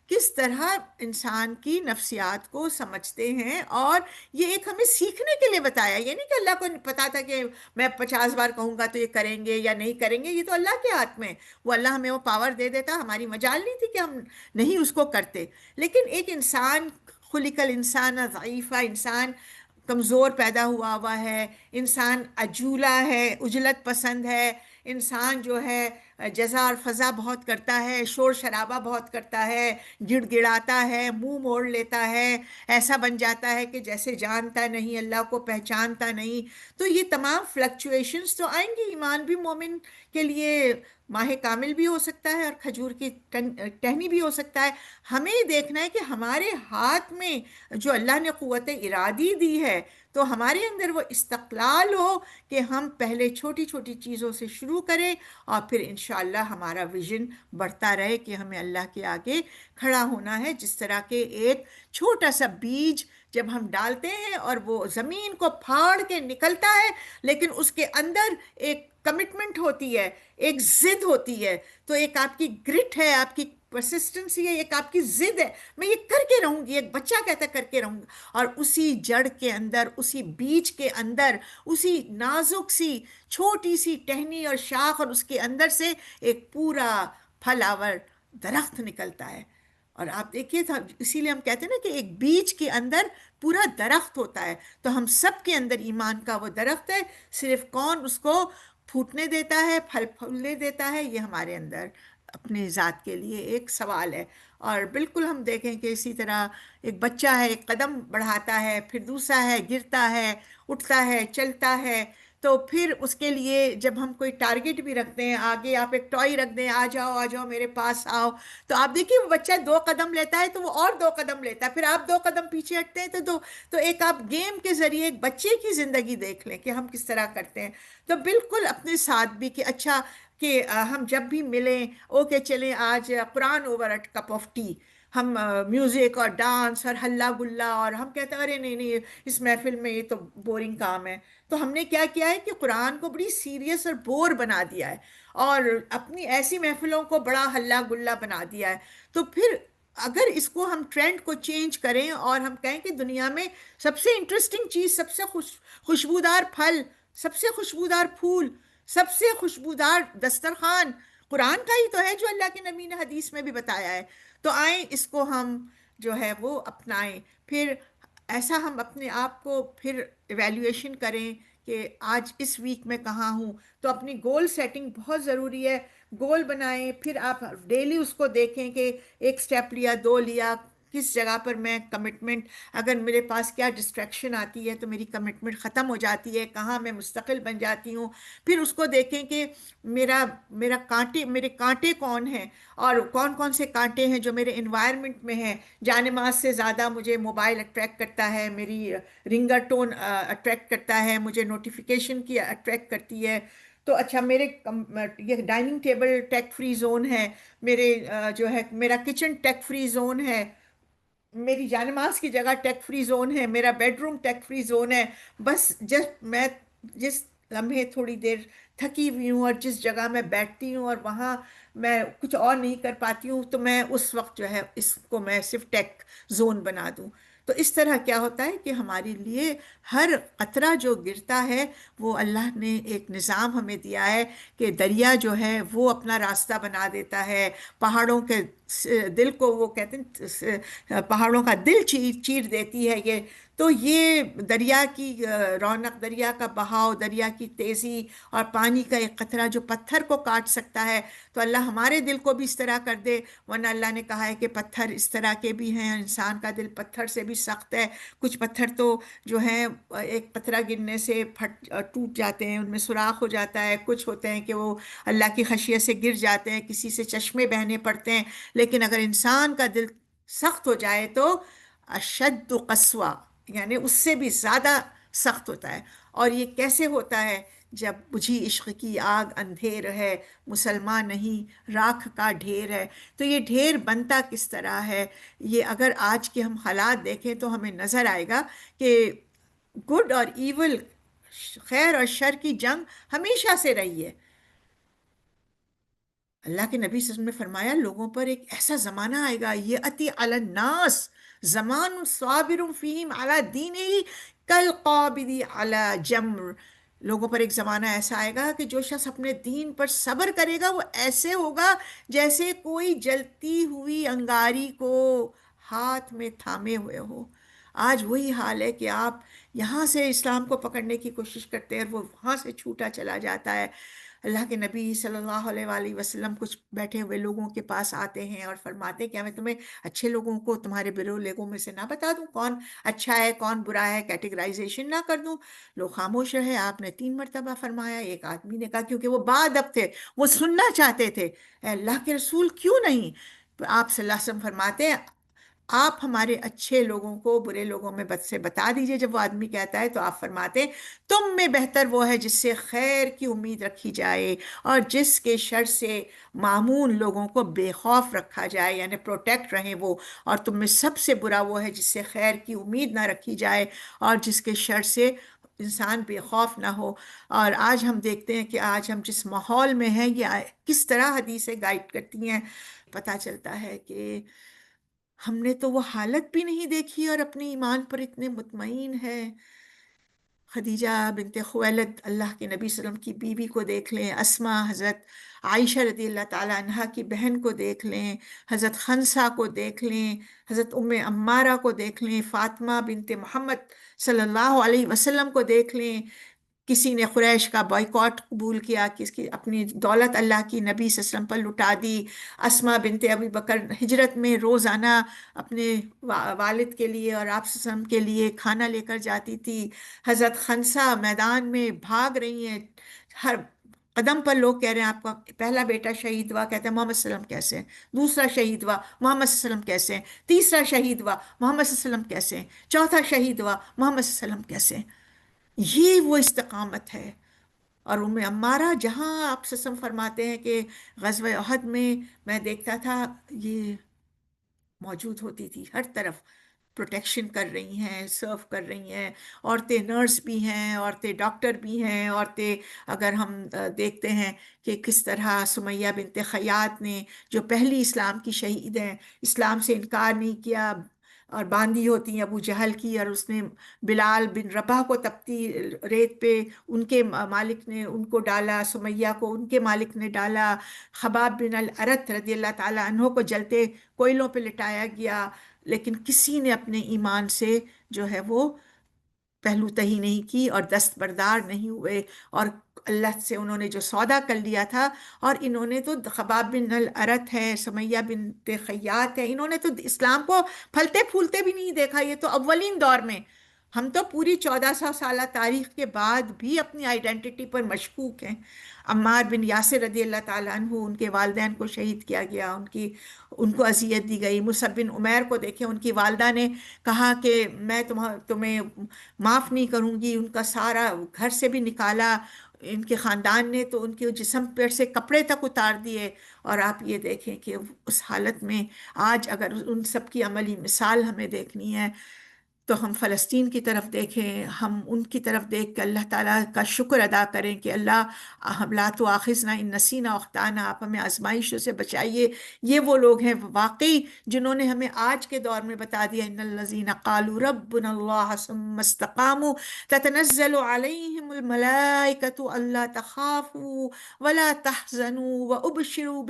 Speaker 2: کس طرح انسان کی نفسیات کو سمجھتے ہیں, اور یہ ایک ہمیں سیکھنے کے لیے بتایا. یہ نہیں کہ اللہ کو پتا تھا کہ میں 50 بار کہوں گا تو یہ کریں گے یا نہیں کریں گے, یہ تو اللہ کے ہاتھ میں, وہ اللہ ہمیں وہ پاور دے دیتا, ہماری مجال نہیں تھی کہ ہم نہیں اس کو کرتے. لیکن ایک انسان خلق الانسان ضعیفہ, انسان کمزور پیدا ہوا ہے, انسان عجولہ ہے, عجلت پسند ہے, انسان جو ہے جزا اور فضا بہت کرتا ہے، شور شرابہ بہت کرتا ہے، گڑ گڑاتا ہے، منہ موڑ لیتا ہے، ایسا بن جاتا ہے کہ جیسے جانتا نہیں، اللہ کو پہچانتا نہیں. تو یہ تمام فلکچویشنز تو آئیں گی. ایمان بھی مومن کے لیے ماہ کامل بھی ہو سکتا ہے اور کھجور کی ٹہنی بھی ہو سکتا ہے. ہمیں یہ دیکھنا ہے کہ ہمارے ہاتھ میں جو اللہ نے قوت ارادی دی ہے، تو ہمارے اندر وہ استقلال ہو کہ ہم پہلے چھوٹی چھوٹی چیزوں سے شروع کریں، اور پھر انشاءاللہ ہمارا ویژن بڑھتا رہے کہ ہمیں اللہ کے آگے کھڑا ہونا ہے. جس طرح کہ ایک چھوٹا سا بیج جب ہم ڈالتے ہیں اور وہ زمین کو پھاڑ کے نکلتا ہے، لیکن اس کے اندر ایک کمٹمنٹ ہوتی ہے، ایک ضد ہوتی ہے. تو ایک آپ کی گرٹ ہے، آپ کی پرسسٹنسی ہے، ایک آپ کی ضد ہے، میں یہ کر کے رہوں گی. ایک بچہ کہتا ہے کر کے رہوں گا، اور اسی جڑ کے اندر، اسی بیج کے اندر، اسی نازک سی چھوٹی سی ٹہنی اور شاخ، اور اس کے اندر سے ایک پورا پھل آور درخت نکلتا ہے. اور آپ دیکھیے تھا، اسی لیے ہم کہتے ہیں نا کہ ایک بیج کے اندر پورا درخت ہوتا ہے. تو ہم سب کے اندر ایمان کا وہ درخت ہے، صرف کون اس کو پھوٹنے دیتا ہے، پھل پھولنے دیتا ہے، یہ ہمارے اندر اپنی ذات کے لیے ایک سوال ہے. اور بالکل ہم دیکھیں کہ اسی طرح ایک بچہ ہے، ایک قدم بڑھاتا ہے، پھر دوسرا ہے، گرتا ہے، اٹھتا ہے، چلتا ہے. تو پھر اس کے لیے جب ہم کوئی ٹارگٹ بھی رکھتے ہیں، آگے آپ ایک ٹائی رکھ دیں، آ جاؤ آ جاؤ میرے پاس آؤ، تو آپ دیکھیے وہ بچہ 2 قدم لیتا ہے تو وہ اور 2 قدم لیتا ہے، پھر آپ 2 قدم پیچھے ہٹتے ہیں تو ایک آپ گیم کے ذریعے ایک بچے کی زندگی دیکھ لیں کہ ہم کس طرح کرتے ہیں. تو بالکل اپنے ساتھ بھی کہ اچھا کہ ہم جب بھی ملیں، اوکے چلیں آج Quran over it cup of tea, ہم میوزک اور ڈانس اور ہلا گلا، اور ہم کہتے ہیں ارے نہیں نہیں اس محفل میں یہ تو بورنگ کام ہے. تو ہم نے کیا کیا ہے کہ قرآن کو بڑی سیریس اور بور بنا دیا ہے، اور اپنی ایسی محفلوں کو بڑا ہلا گلا بنا دیا ہے. تو پھر اگر اس کو ہم ٹرینڈ کو چینج کریں اور ہم کہیں کہ دنیا میں سب سے انٹرسٹنگ چیز، سب سے خوشبودار پھل، سب سے خوشبودار پھول، سب سے خوشبودار دسترخوان قرآن کا ہی تو ہے، جو اللہ کے نبی نے حدیث میں بھی بتایا ہے. تو آئیں اس کو ہم جو ہے وہ اپنائیں. پھر ایسا ہم اپنے آپ کو پھر ایویلیویشن کریں کہ آج اس ویک میں کہاں ہوں. تو اپنی گول سیٹنگ بہت ضروری ہے. گول بنائیں، پھر آپ ڈیلی اس کو دیکھیں کہ ایک سٹیپ لیا، 2 لیا، کس جگہ پر میں کمٹمنٹ، اگر میرے پاس کیا ڈسٹریکشن آتی ہے تو میری کمٹمنٹ ختم ہو جاتی ہے، کہاں میں مستقل بن جاتی ہوں. پھر اس کو دیکھیں کہ میرے کانٹے کون ہیں، اور کون کون سے کانٹے ہیں جو میرے انوائرمنٹ میں ہیں. جانماز سے زیادہ مجھے موبائل اٹریکٹ کرتا ہے، میری رنگر ٹون اٹریکٹ کرتا ہے، مجھے نوٹیفیکیشن کی اٹریکٹ کرتی ہے. تو اچھا میرے یہ ڈائننگ ٹیبل ٹیک فری زون ہے، میرے جو ہے میرا کچن ٹیک فری زون ہے، میری جانماز کی جگہ ٹیک فری زون ہے، میرا بیڈ روم ٹیک فری زون ہے. بس میں جس لمحے تھوڑی دیر تھکی ہوئی ہوں اور جس جگہ میں بیٹھتی ہوں اور وہاں میں کچھ اور نہیں کر پاتی ہوں، تو میں اس وقت جو ہے اس کو میں صرف ٹیک زون بنا دوں. تو اس طرح کیا ہوتا ہے کہ ہمارے لیے ہر قطرہ جو گرتا ہے، وہ اللہ نے ایک نظام ہمیں دیا ہے کہ دریا جو ہے وہ اپنا راستہ بنا دیتا ہے. پہاڑوں کے دل کو وہ کہتے ہیں پہاڑوں کا دل چیر چیر دیتی ہے یہ. تو یہ دریا کی رونق، دریا کا بہاؤ، دریا کی تیزی، اور پانی کا ایک قطرہ جو پتھر کو کاٹ سکتا ہے، تو اللہ ہمارے دل کو بھی اس طرح کر دے. ورنہ اللہ نے کہا ہے کہ پتھر اس طرح کے بھی ہیں، انسان کا دل پتھر سے بھی سخت ہے. کچھ پتھر تو جو ہیں ایک پتھرہ گرنے سے ٹوٹ جاتے ہیں، ان میں سوراخ ہو جاتا ہے. کچھ ہوتے ہیں کہ وہ اللہ کی خشیت سے گر جاتے ہیں، کسی سے چشمے بہنے پڑتے ہیں. لیکن اگر انسان کا دل سخت ہو جائے تو اشد قسوہ، یعنی اس سے بھی زیادہ سخت ہوتا ہے. اور یہ کیسے ہوتا ہے؟ جب بجھی عشق کی آگ اندھیر ہے، مسلمان نہیں راکھ کا ڈھیر ہے. تو یہ ڈھیر بنتا کس طرح ہے؟ یہ اگر آج کے ہم حالات دیکھیں تو ہمیں نظر آئے گا کہ گڈ اور ایول، خیر اور شر کی جنگ ہمیشہ سے رہی ہے. اللہ کے نبی صلی اللہ علیہ وسلم نے فرمایا لوگوں پر ایک ایسا زمانہ آئے گا، یہ اتی علی الناس زمان صابر فیہم علی دینہ کل قابض علی جمر. لوگوں پر ایک زمانہ ایسا آئے گا کہ جو شخص اپنے دین پر صبر کرے گا وہ ایسے ہوگا جیسے کوئی جلتی ہوئی انگاری کو ہاتھ میں تھامے ہوئے ہو. آج وہی حال ہے کہ آپ یہاں سے اسلام کو پکڑنے کی کوشش کرتے ہیں اور وہ وہاں سے چھوٹا چلا جاتا ہے. اللہ کے نبی صلی اللہ علیہ وآلہ وسلم کچھ بیٹھے ہوئے لوگوں کے پاس آتے ہیں اور فرماتے ہیں کہ میں تمہیں اچھے لوگوں کو تمہارے برے لوگوں میں سے نہ بتا دوں، کون اچھا ہے کون برا ہے، کیٹیگرائزیشن نہ کر دوں؟ لوگ خاموش رہے۔ آپ نے 3 مرتبہ فرمایا۔ ایک آدمی نے کہا، کیونکہ وہ باادب تھے، وہ سننا چاہتے تھے، اے اللہ کے رسول کیوں نہیں؟ آپ صلی اللہ علیہ وسلم فرماتے ہیں آپ ہمارے اچھے لوگوں کو برے لوگوں میں بد سے بتا دیجئے۔ جب وہ آدمی کہتا ہے تو آپ فرماتے ہیں تم میں بہتر وہ ہے جس سے خیر کی امید رکھی جائے اور جس کے شر سے معمون لوگوں کو بے خوف رکھا جائے، یعنی پروٹیکٹ رہیں وہ، اور تم میں سب سے برا وہ ہے جس سے خیر کی امید نہ رکھی جائے اور جس کے شر سے انسان بے خوف نہ ہو۔ اور آج ہم دیکھتے ہیں کہ آج ہم جس ماحول میں ہیں یہ کس طرح حدیثیں گائیڈ کرتی ہیں۔ پتہ چلتا ہے کہ ہم نے تو وہ حالت بھی نہیں دیکھی اور اپنے ایمان پر اتنے مطمئن ہے۔ خدیجہ بنت خویلد اللہ کے نبی صلی اللہ علیہ وسلم کی بیوی کو دیکھ لیں، اسما حضرت عائشہ رضی اللہ تعالی عنہا کی بہن کو دیکھ لیں، حضرت خنسا کو دیکھ لیں، حضرت عمارہ کو دیکھ لیں، فاطمہ بنت محمد صلی اللہ علیہ وسلم کو دیکھ لیں۔ کسی نے قریش کا بائیکاٹ قبول کیا، کس کی اپنی دولت اللہ کی نبی صلی اللہ علیہ وسلم پر لٹا دی۔ اسما بنت ابی بکر ہجرت میں روزانہ اپنے والد کے لیے اور آپ صلی اللہ علیہ وسلم کے لیے کھانا لے کر جاتی تھی۔ حضرت خنسا میدان میں بھاگ رہی ہیں، ہر قدم پر لوگ کہہ رہے ہیں آپ کا پہلا بیٹا شہید ہوا، کہتے ہیں محمد صلی اللہ علیہ وسلم کیسے ہیں؟ دوسرا شہید ہوا، محمد صلی اللہ علیہ وسلم کیسے ہیں؟ تیسرا شہید ہوا، محمد صلی اللہ علیہ وسلم کیسے ہیں؟ چوتھا شہید ہوا، محمد صلی اللہ علیہ وسلم کیسے ہیں؟ یہ وہ استقامت ہے۔ اور عمارہ جہاں آپ سسم فرماتے ہیں کہ غزوہ احد میں میں دیکھتا تھا یہ موجود ہوتی تھی، ہر طرف پروٹیکشن کر رہی ہیں، سرو کر رہی ہیں۔ عورتیں نرس بھی ہیں، عورتیں ڈاکٹر بھی ہیں، عورتیں اگر ہم دیکھتے ہیں کہ کس طرح سمیہ بنت خیاط نے جو پہلی اسلام کی شہید ہیں، اسلام سے انکار نہیں کیا اور باندھی ہوتی ہیں ابو جہل کی، اور اس نے بلال بن رباح کو تپتی ریت پہ ان کے مالک نے ان کو ڈالا، سمیہ کو ان کے مالک نے ڈالا، خباب بن الارت رضی اللہ تعالیٰ عنہ کو جلتے کوئلوں پہ لٹایا گیا، لیکن کسی نے اپنے ایمان سے جو ہے وہ پہلو تہی نہیں کی اور دستبردار نہیں ہوئے، اور اللہ سے انہوں نے جو سودا کر لیا تھا۔ اور انہوں نے تو خباب بن الارت ہے، سمیہ بنت خیاط ہے، انہوں نے تو اسلام کو پھلتے پھولتے بھی نہیں دیکھا۔ یہ تو اولین دور میں، ہم تو پوری 1400 سالہ تاریخ کے بعد بھی اپنی آئیڈینٹی پر مشکوک ہیں۔ عمار بن یاسر رضی اللہ تعالیٰ عنہ، ان کے والدین کو شہید کیا گیا، ان کو اذیت دی گئی۔ مصعب بن عمیر کو دیکھیں، ان کی والدہ نے کہا کہ میں تمہیں معاف نہیں کروں گی، ان کا سارا گھر سے بھی نکالا، ان کے خاندان نے تو ان کے جسم پر سے کپڑے تک اتار دیے۔ اور آپ یہ دیکھیں کہ اس حالت میں آج اگر ان سب کی عملی مثال ہمیں دیکھنی ہے تو ہم فلسطین کی طرف دیکھیں، ہم ان کی طرف دیکھ کے اللہ تعالیٰ کا شکر ادا کریں کہ اللہ ہم لا تؤاخذنا ان نسینا او اخطانا، آپ ہمیں آزمائشوں سے بچائیے۔ یہ وہ لوگ ہیں واقعی جنہوں نے ہمیں آج کے دور میں بتا دیا ان الذین قالوا ربنا اللہ ثم استقاموا تتنزل علیہم الملائکۃ الا تخافوا ولا تحزنوا وابشروا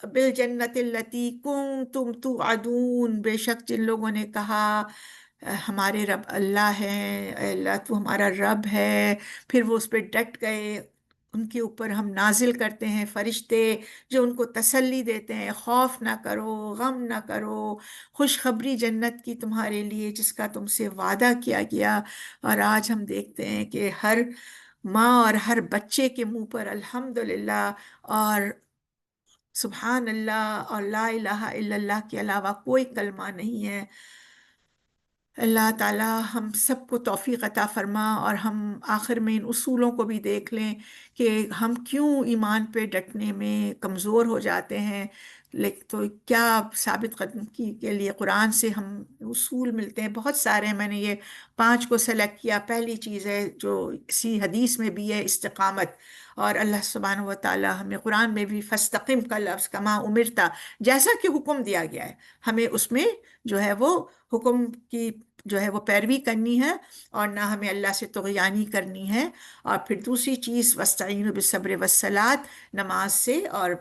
Speaker 2: بالجنت التی کنتم توعدون۔ بے شک جن لوگوں نے کہا ہمارے رب اللہ ہے، اے اللہ تو ہمارا رب ہے، پھر وہ اس پہ ڈٹ گئے، ان کے اوپر ہم نازل کرتے ہیں فرشتے جو ان کو تسلی دیتے ہیں، خوف نہ کرو، غم نہ کرو، خوشخبری جنت کی تمہارے لیے جس کا تم سے وعدہ کیا گیا۔ اور آج ہم دیکھتے ہیں کہ ہر ماں اور ہر بچے کے منہ پر الحمدللہ اور سبحان اللہ اور لا الہ الا اللہ کے علاوہ کوئی کلمہ نہیں ہے۔ اللہ تعالی ہم سب کو توفیق عطا فرما، اور ہم آخر میں ان اصولوں کو بھی دیکھ لیں کہ ہم کیوں ایمان پہ ڈٹنے میں کمزور ہو جاتے ہیں، لیکن تو کیا ثابت قدم کی کے لیے قرآن سے ہم اصول ملتے ہیں، بہت سارے ہیں، میں نے یہ 5 کو سلیکٹ کیا۔ پہلی چیز ہے جو اسی حدیث میں بھی ہے، استقامت، اور اللہ سبحانہ و تعالی ہمیں قرآن میں بھی فاستقم کا لفظ کما امرتا، جیسا کہ حکم دیا گیا ہے ہمیں اس میں جو ہے وہ حکم کی جو ہے وہ پیروی کرنی ہے، اور نہ ہمیں اللہ سے طغیانی کرنی ہے۔ اور پھر دوسری چیز وستعینوا بالصبر والصلاۃ، نماز سے اور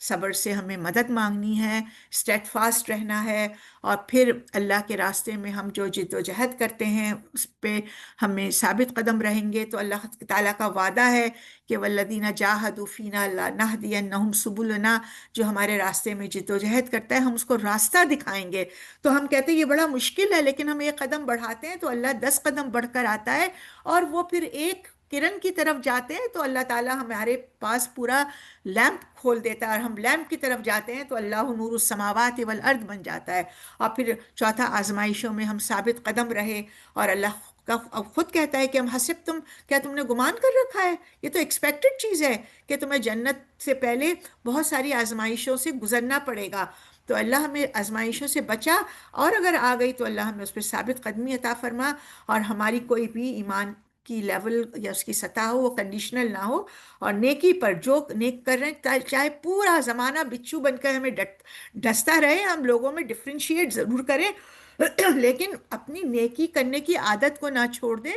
Speaker 2: صبر سے ہمیں مدد مانگنی ہے، اسٹیڈ فاسٹ رہنا ہے، اور پھر اللہ کے راستے میں ہم جو جد و جہد کرتے ہیں اس پہ ہمیں ثابت قدم رہیں گے تو اللہ تعالیٰ کا وعدہ ہے کہ والذین جاہدوا فینا لنہدینہم سبلنا، جو ہمارے راستے میں جد و جہد کرتا ہے ہم اس کو راستہ دکھائیں گے۔ تو ہم کہتے ہیں یہ بڑا مشکل ہے، لیکن ہم ایک قدم بڑھاتے ہیں تو اللہ 10 قدم بڑھ کر آتا ہے، اور وہ پھر ایک کرن کی طرف جاتے ہیں تو اللہ تعالیٰ ہمارے پاس پورا لیمپ کھول دیتا ہے، اور ہم لیمپ کی طرف جاتے ہیں تو اللہ نور السماوات والارض بن جاتا ہے۔ اور پھر چوتھا، آزمائشوں میں ہم ثابت قدم رہے، اور اللہ کا خود کہتا ہے کہ ہم حسب تم، کیا تم نے گمان کر رکھا ہے، یہ تو ایکسپیکٹڈ چیز ہے کہ تمہیں جنت سے پہلے بہت ساری آزمائشوں سے گزرنا پڑے گا۔ تو اللہ ہمیں آزمائشوں سے بچا، اور اگر آ گئی تو اللہ ہمیں اس پہ ثابت قدمی عطا فرما، اور ہماری کوئی بھی ایمان کی لیول یا اس کی سطح ہو وہ کنڈیشنل نہ ہو، اور نیکی پر جو نیک کر رہے ہیں چاہے پورا زمانہ بچھو بن کر ہمیں ڈستا رہے، ہم لوگوں میں ڈفرینشیٹ ضرور کریں لیکن اپنی نیکی کرنے کی عادت کو نہ چھوڑ دیں،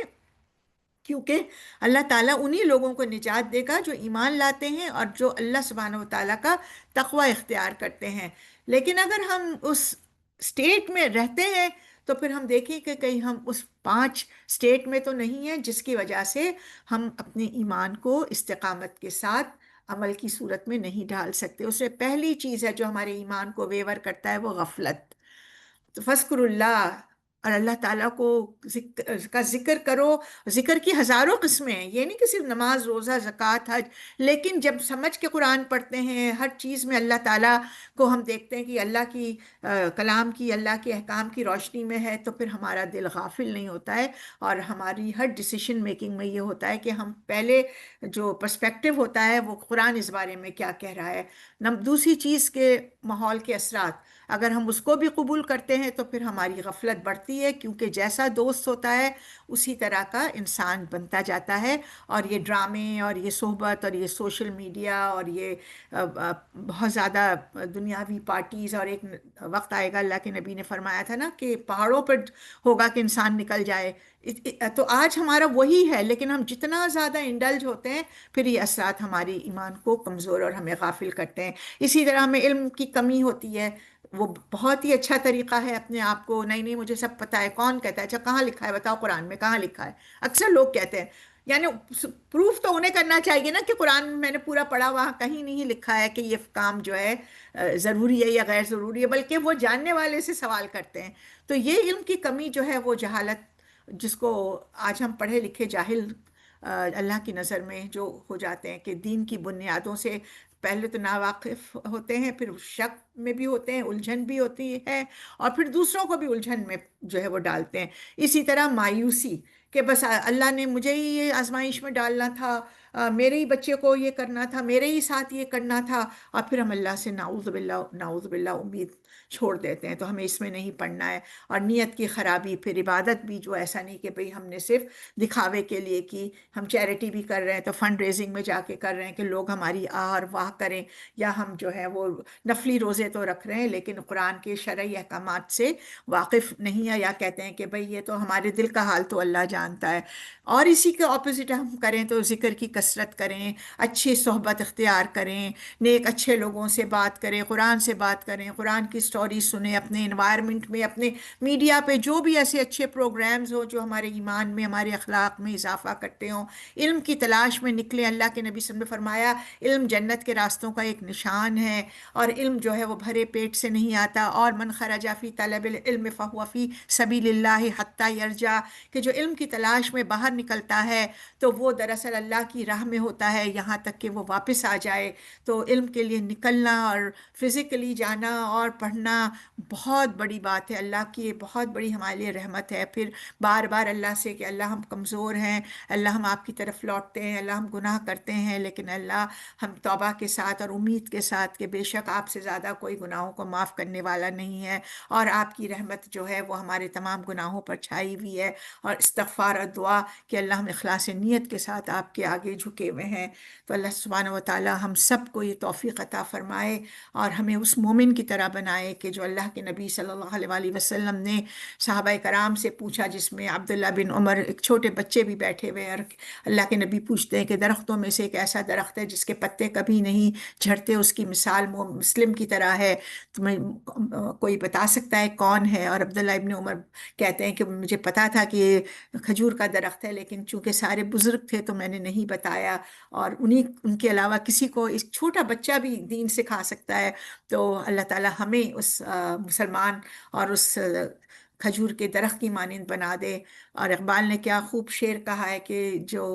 Speaker 2: کیونکہ اللہ تعالیٰ انہی لوگوں کو نجات دے گا جو ایمان لاتے ہیں اور جو اللہ سبحانہ و تعالیٰ کا تقوی اختیار کرتے ہیں۔ لیکن اگر ہم اس سٹیٹ میں رہتے ہیں تو پھر ہم دیکھیں کہ کہیں ہم اس 5 سٹیٹ میں تو نہیں ہیں جس کی وجہ سے ہم اپنے ایمان کو استقامت کے ساتھ عمل کی صورت میں نہیں ڈھال سکتے۔ اس سے پہلی چیز ہے جو ہمارے ایمان کو ویور کرتا ہے وہ غفلت۔ تو فذکر اللہ، اور اللہ تعالیٰ کو کا ذکر کرو۔ ذکر کی ہزاروں قسمیں ہیں، یہ نہیں کہ صرف نماز، روزہ، زکوٰۃ، حج، لیکن جب سمجھ کے قرآن پڑھتے ہیں ہر چیز میں اللہ تعالیٰ کو ہم دیکھتے ہیں کہ اللہ کی کلام کی، اللہ کے احکام کی روشنی میں ہے، تو پھر ہمارا دل غافل نہیں ہوتا ہے، اور ہماری ہر ڈیسیشن میکنگ میں یہ ہوتا ہے کہ ہم پہلے جو پرسپیکٹیو ہوتا ہے وہ قرآن اس بارے میں کیا کہہ رہا ہے۔ دوسری چیز کے ماحول کے اثرات، اگر ہم اس کو بھی قبول کرتے ہیں تو پھر ہماری غفلت بڑھتی ہے، کیونکہ جیسا دوست ہوتا ہے اسی طرح کا انسان بنتا جاتا ہے، اور یہ ڈرامے اور یہ صحبت اور یہ سوشل میڈیا اور یہ بہت زیادہ دنیاوی پارٹیز، اور ایک وقت آئے گا اللہ کے نبی نے فرمایا تھا نا کہ پہاڑوں پر ہوگا کہ انسان نکل جائے۔ تو آج ہمارا وہی ہے، لیکن ہم جتنا زیادہ انڈلج ہوتے ہیں پھر یہ اثرات ہماری ایمان کو کمزور اور ہمیں غافل کرتے ہیں۔ اسی طرح ہمیں علم کی کمی ہوتی ہے، وہ بہت ہی اچھا طریقہ ہے اپنے آپ کو نہیں نہیں مجھے سب پتہ ہے، کون کہتا ہے اچھا کہاں لکھا ہے بتاؤ قرآن میں کہاں لکھا ہے، اکثر لوگ کہتے ہیں، یعنی پروف تو انہیں کرنا چاہیے نا کہ قرآن میں نے پورا پڑھا، وہاں کہیں نہیں لکھا ہے کہ یہ کام جو ہے ضروری ہے یا غیر ضروری ہے، بلکہ وہ جاننے والے سے سوال کرتے ہیں۔ تو یہ علم کی کمی جو ہے وہ جہالت، جس کو آج ہم پڑھے لکھے جاہل اللہ کی نظر میں جو ہو جاتے ہیں کہ دین کی بنیادوں سے پہلے تو ناواقف ہوتے ہیں، پھر شک میں بھی ہوتے ہیں، الجھن بھی ہوتی ہے، اور پھر دوسروں کو بھی الجھن میں جو ہے وہ ڈالتے ہیں۔ اسی طرح مایوسی کہ بس اللہ نے مجھے ہی یہ آزمائش میں ڈالنا تھا، میرے ہی بچے کو یہ کرنا تھا، میرے ہی ساتھ یہ کرنا تھا، اور پھر ہم اللہ سے نعوذ باللہ امید چھوڑ دیتے ہیں۔ تو ہمیں اس میں نہیں پڑھنا ہے۔ اور نیت کی خرابی، پھر عبادت بھی جو ایسا نہیں کہ بھئی ہم نے صرف دکھاوے کے لیے کی، ہم چیریٹی بھی کر رہے ہیں تو فنڈ ریزنگ میں جا کے کر رہے ہیں کہ لوگ ہماری اور واہ کریں، یا ہم جو ہے وہ نفلی روزے تو رکھ رہے ہیں لیکن قرآن کے شرعی احکامات سے واقف نہیں ہے، یا کہتے ہیں کہ بھئی یہ تو ہمارے دل کا حال تو اللہ جانتا ہے۔ اور اسی کے اپوزٹ ہم کریں تو ذکر کی کثرت کریں، اچھی صحبت اختیار کریں، نیک اچھے لوگوں سے بات کریں، قرآن سے بات کریں، قرآن کی سٹوری سنیں، اپنے انوائرمنٹ میں، اپنے میڈیا پہ جو بھی ایسے اچھے پروگرامز ہوں جو ہمارے ایمان میں، ہمارے اخلاق میں اضافہ کرتے ہوں، علم کی تلاش میں نکلیں۔ اللہ کے نبی صلی اللہ علیہ وسلم نے فرمایا علم جنت کے راستوں کا ایک نشان ہے، اور علم جو ہے وہ بھرے پیٹ سے نہیں آتا، اور من خرج فی طلب العلم فہو فی سبیل اللہ حتی یرجع، کہ جو علم کی تلاش میں باہر نکلتا ہے تو وہ دراصل اللہ کی راہ میں ہوتا ہے یہاں تک کہ وہ واپس آ جائے۔ تو علم کے لیے نکلنا اور فزیکلی جانا اور پڑھنا بہت بڑی بات ہے، اللہ کی یہ بہت بڑی ہمارے لیے رحمت ہے۔ پھر بار بار اللہ سے کہ اللہ ہم کمزور ہیں، اللہ ہم آپ کی طرف لوٹتے ہیں، اللہ ہم گناہ کرتے ہیں، لیکن اللہ ہم توبہ کے ساتھ اور امید کے ساتھ کہ بے شک آپ سے زیادہ کوئی گناہوں کو معاف کرنے والا نہیں ہے، اور آپ کی رحمت جو ہے وہ ہمارے تمام گناہوں پر چھائی ہوئی ہے، اور استغفار اور دعا کہ اللہ ہم اخلاص نیت کے ساتھ آپ کے آگے جھکے ہوئے ہیں۔ تو اللہ سبحانہ و تعالی ہم سب کو یہ توفیق عطا فرمائے اور ہمیں اس مومن کی طرح بنائے کہ جو اللہ کے نبی صلی اللہ علیہ وآلہ وسلم نے صحابہ کرام سے پوچھا، جس میں عبداللہ بن عمر، ایک چھوٹے بچے بھی بیٹھے ہوئے، اور اللہ کے نبی پوچھتے ہیں کہ درختوں میں سے ایک ایسا درخت ہے جس کے پتے کبھی نہیں جھڑتے، اس کی مثال مسلم کی طرح ہے، تمہیں کوئی بتا سکتا ہے کون ہے؟ اور عبداللہ ابن عمر کہتے ہیں کہ مجھے پتا تھا کہ یہ کھجور کا درخت ہے، لیکن چونکہ سارے بزرگ تھے تو میں نے نہیں بتایا، اور ان کے علاوہ کسی کو، ایک چھوٹا بچہ بھی دین سکھا سکتا ہے۔ تو اللہ تعالی ہمیں اس مسلمان اور اس کھجور کے درخت کی مانند بنا دے۔ اور اقبال نے کیا خوب شعر کہا ہے کہ جو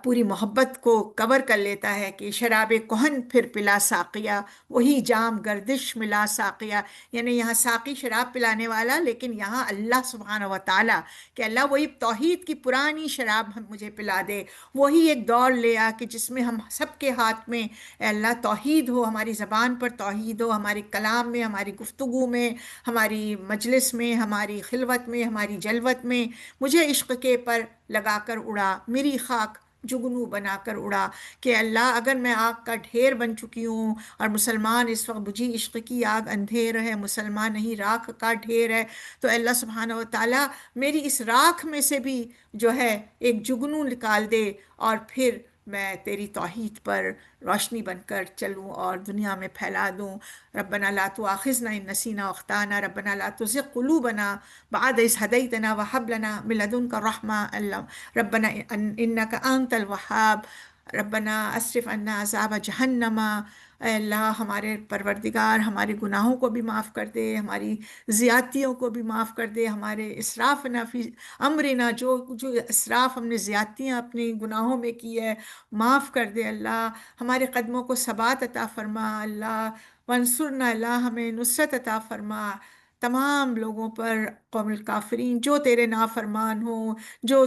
Speaker 2: پوری محبت کو کور کر لیتا ہے کہ شراب کہن پھر پلا ساقیہ، وہی جام گردش ملا ساقیہ، یعنی یہاں ساقی شراب پلانے والا، لیکن یہاں اللہ سبحانہ و تعالیٰ، کہ اللہ وہی توحید کی پرانی شراب مجھے پلا دے، وہی ایک دور لے آ کہ جس میں ہم سب کے ہاتھ میں اے اللہ توحید ہو، ہماری زبان پر توحید ہو، ہمارے کلام میں، ہماری گفتگو میں، ہماری مجلس میں، ہماری خلوت میں، ہماری جلوت میں، مجھے عشق کے پر لگا کر اڑا، میری خاک جگنو بنا کر اڑا۔ کہ اللہ اگر میں آگ کا ڈھیر بن چکی ہوں، اور مسلمان اس وقت بجھی عشق کی آگ اندھیر ہے، مسلمان نہیں راکھ کا ڈھیر ہے، تو اے اللہ سبحانہ و تعالیٰ میری اس راکھ میں سے بھی جو ہے ایک جگنو نکال دے، اور پھر میں تیری توحید پر روشنی بن کر چلوں اور دنیا میں پھیلا دوں۔ ربنا لا تؤاخذنا ان نسینا واخطانا، ربنا لا تزغ قلوبنا بعد اذ هديتنا وهب لنا من لدنك رحمة، ربنا انك انت الوهاب، ربنا اصرف عنا عذاب جہنم۔ اے اللہ ہمارے پروردگار ہمارے گناہوں کو بھی معاف کر دے، ہماری زیادتیوں کو بھی معاف کر دے، ہمارے اسرافنا فی امرنا، جو اسراف ہم نے زیادتیاں اپنے گناہوں میں کی ہے معاف کر دے اللہ، ہمارے قدموں کو ثبات عطا فرما اللہ، منصورنا اللہ ہمیں نصرت عطا فرما تمام لوگوں پر، قوم الکافرین جو تیرے نافرمان ہوں، جو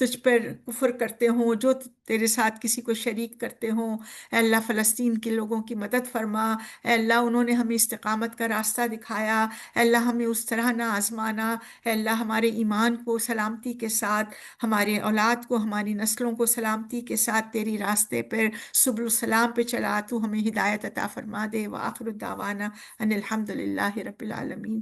Speaker 2: تجھ پر کفر کرتے ہوں، جو تیرے ساتھ کسی کو شریک کرتے ہوں، اے اللہ فلسطین کے لوگوں کی مدد فرما، اے اللہ انہوں نے ہمیں استقامت کا راستہ دکھایا، اے اللہ ہمیں اس طرح نہ آزمانا، اے اللہ ہمارے ایمان کو سلامتی کے ساتھ، ہمارے اولاد کو، ہماری نسلوں کو سلامتی کے ساتھ تیری راستے پر سبل السلام پہ چلا، تو ہمیں ہدایت عطا فرما دے۔ وآخر الدعوانا ان الحمد للہ رب العالمین۔